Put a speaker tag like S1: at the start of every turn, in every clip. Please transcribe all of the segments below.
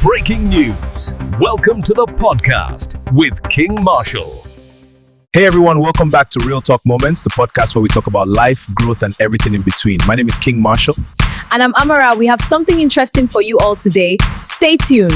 S1: Breaking news. Welcome to the podcast with King Marshal.
S2: Hey everyone, welcome back to Real Talk Moments, the podcast where we talk about life, growth, and everything in between. My name is King Marshal.
S3: And I'm Amara. We have something interesting for you all today. Stay tuned.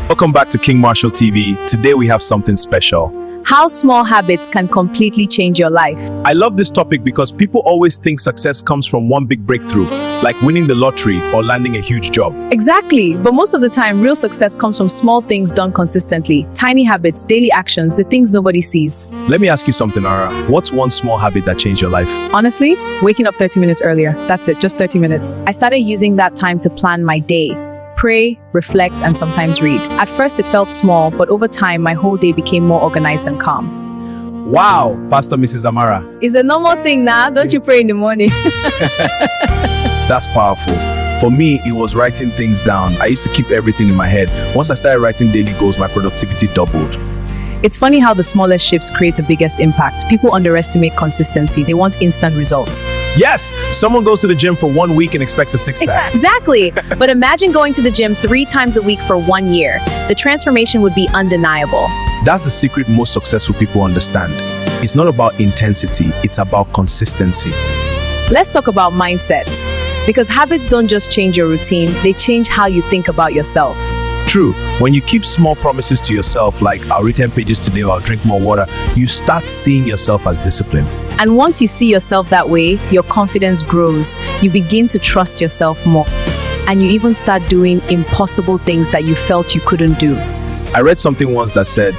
S2: Welcome back to King Marshal TV. Today we have something special.
S3: How small habits can completely change your life.
S2: I love this topic because people always think success comes from one big breakthrough, like winning the lottery or landing a huge job.
S3: Exactly. But most of the time, real success comes from small things done consistently. Tiny habits, daily actions, the things nobody sees.
S2: Let me ask you something, Ara. What's one small habit that changed your life?
S3: Honestly, waking up 30 minutes earlier. That's it, just 30 minutes. I started using that time to plan my day. Pray, reflect, and sometimes read. At first it felt small, but over time my whole day became more organized and calm.
S2: Wow, Pastor Mrs. Amara.
S3: It's a normal thing now, don't you pray in the morning?
S2: That's powerful. For me, it was writing things down. I used to keep everything in my head. Once I started writing daily goals, my productivity doubled.
S3: It's funny how the smallest shifts create the biggest impact. People underestimate consistency. They want instant results.
S2: Yes, someone goes to the gym for 1 week and expects a six-pack.
S3: Exactly. But imagine going to the gym 3 times a week for 1 year. The transformation would be undeniable.
S2: That's the secret most successful people understand. It's not about intensity, it's about consistency.
S3: Let's talk about mindset. Because habits don't just change your routine, they change how you think about yourself.
S2: True. When you keep small promises to yourself, like I'll read 10 pages today or I'll drink more water, you start seeing yourself as disciplined.
S3: And once you see yourself that way, your confidence grows. You begin to trust yourself more. And you even start doing impossible things that you felt you couldn't do.
S2: I read something once that said,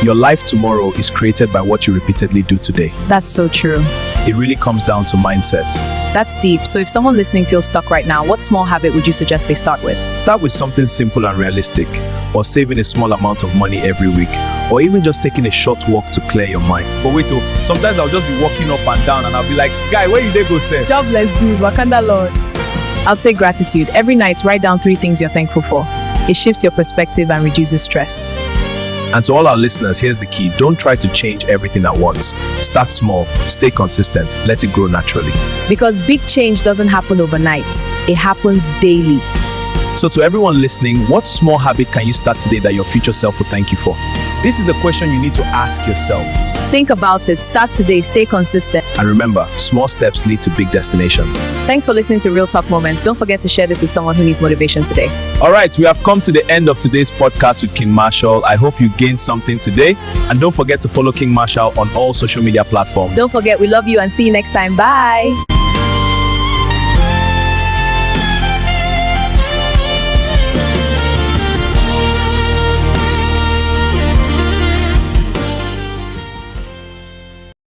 S2: your life tomorrow is created by what you repeatedly do today.
S3: That's so true.
S2: It really comes down to mindset.
S3: That's deep. So if someone listening feels stuck right now, what small habit would you suggest they start with?
S2: Start with something simple and realistic, or saving a small amount of money every week, or even just taking a short walk to clear your mind. But wait, sometimes I'll just be walking up and down and I'll be like, guy, where you dey go, sir?
S3: Jobless dude, Wakanda Lord. I'll say gratitude. Every night, write down 3 things you're thankful for. It shifts your perspective and reduces stress.
S2: And to all our listeners, here's the key. Don't try to change everything at once. Start small, stay consistent, let it grow naturally.
S3: Because big change doesn't happen overnight. It happens daily.
S2: So to everyone listening, what small habit can you start today that your future self will thank you for? This is a question you need to ask yourself.
S3: Think about it. Start today. Stay consistent.
S2: And remember, small steps lead to big destinations.
S3: Thanks for listening to Real Talk Moments. Don't forget to share this with someone who needs motivation today.
S2: All right, we have come to the end of today's podcast with King Marshal. I hope you gained something today. And don't forget to follow King Marshal on all social media platforms.
S3: Don't forget, we love you and see you next time. Bye.